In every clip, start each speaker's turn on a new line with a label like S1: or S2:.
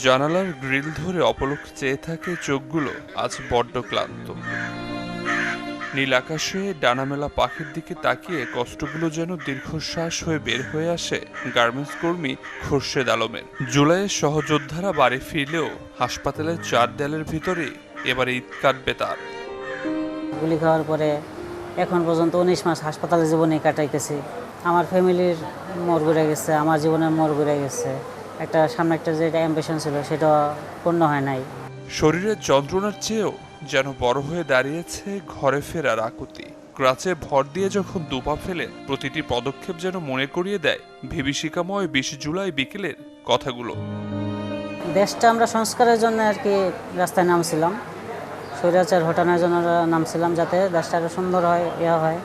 S1: জানালার গ্রিল ধরে অপলক চেয়ে থাকে চোখগুলো আজ বড্ড ক্লান্ত। নীল আকাশে ডানামেলা পাখির দিকে তাকিয়ে কষ্টগুলো যেন দীর্ঘশ্বাস হয়ে বের হয়ে আসে গার্মেন্টস কর্মী খোরশেদ আলমের। জুলাইয়ের সহযোদ্ধারা বাড়ি ফিরলেও হাসপাতালের চার দেয়ালের ভিতরে এবারে ঈদ কাটবে তার।
S2: গুলি খাওয়ার পরে এখন পর্যন্ত 19 মাস হাসপাতালে জীবনে কাটাইতেছি। আমার ফ্যামিলির মোর ঘুরে গেছে, আমার জীবনের মোর ঘুরে গেছে। সামনে একটা যেটা অ্যাম্বিশন ছিল সেটা পূর্ণ হয় নাই।
S1: শরীরের যন্ত্রণার চেয়েও যেন বড় হয়ে দাঁড়িয়েছে ঘরে ফেরার আকুতি। ক্রাচে ভর দিয়ে যখন দুপা ফেলে প্রতিটি পদক্ষেপ যেন মনে করিয়ে দেয় বিভীষিকাময় 20 জুলাই বিকেলের কথাগুলো।
S2: দেশটা আমরা সংস্কারের জন্য আর কি রাস্তায় নামছিলাম, স্বৈরাচার হটানোর জন্য নামছিলাম, যাতে দেশটা আরও সুন্দর হয়, হয়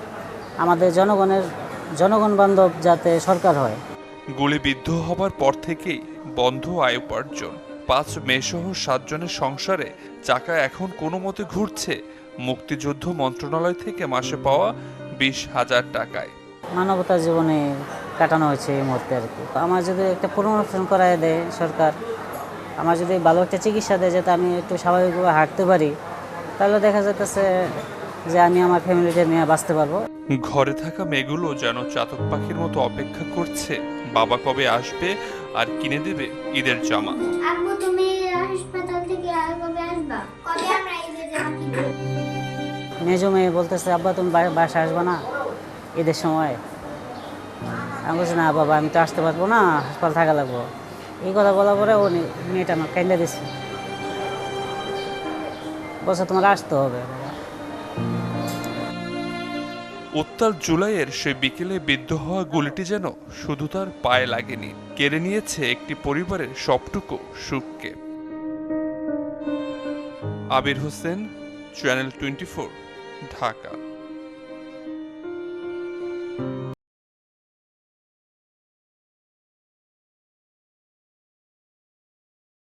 S2: আমাদের জনগণ বান্ধব যাতে সরকার হয়।
S1: গুলিবিদ্ধ হবার পর থেকেই বন্ধ আয় উপার্জন। 5 মে সহ 7 জনের সংসারে চাকা এখন কোনো মতে ঘুরছে মুক্তিযুদ্ধ মন্ত্রণালয় থেকে মাসে পাওয়া 20,000 টাকায়।
S2: মানবতার জীবনে কাটানো হয়েছে এই মুহূর্তে আর কি। আমার যদি একটা পুনর্বাসন করায় দেয় সরকার, আমার যদি ভালো একটা চিকিৎসা দেয় যাতে আমি একটু স্বাভাবিকভাবে হাঁটতে পারি, তাহলে দেখা যাচ্ছে যে আমি আমার ফ্যামিলিকে নিয়ে বাঁচতে পারবো।
S1: ঘরে থাকা মেয়েগুলো যেন চাতক পাখির মতো অপেক্ষা করছে বাবা কবে আসবে আর কিনে দেবে ঈদের জামা।
S3: আব্বু তুমি হাসপাতাল থেকে কবে আসবা? কবে আমরা ঈদের জামা কিনবো?
S2: মেজো মেয়ে বলতেছে, আব্বা তুমি বাসা আসবা না ঈদের সময়? আমি বলছি, না বাবা আমি তো আসতে পারবো না, হাসপাতাল থাকা লাগবো। এই কথা বলার পরে ও মেয়েটা আমার কাইন্দা দিচ্ছে, বলছে তোমার আসতে হবে।
S1: উত্তাল জুলাইয়ের সেই বিকেলে বিদ্ধ হওয়া গুলিটি যেন শুধু তার পায়ে লাগেনি, কেড়ে নিয়েছে একটি পরিবারের সবটুকু সুখকে। আবির হোসেন, চ্যানেল 24, ঢাকা।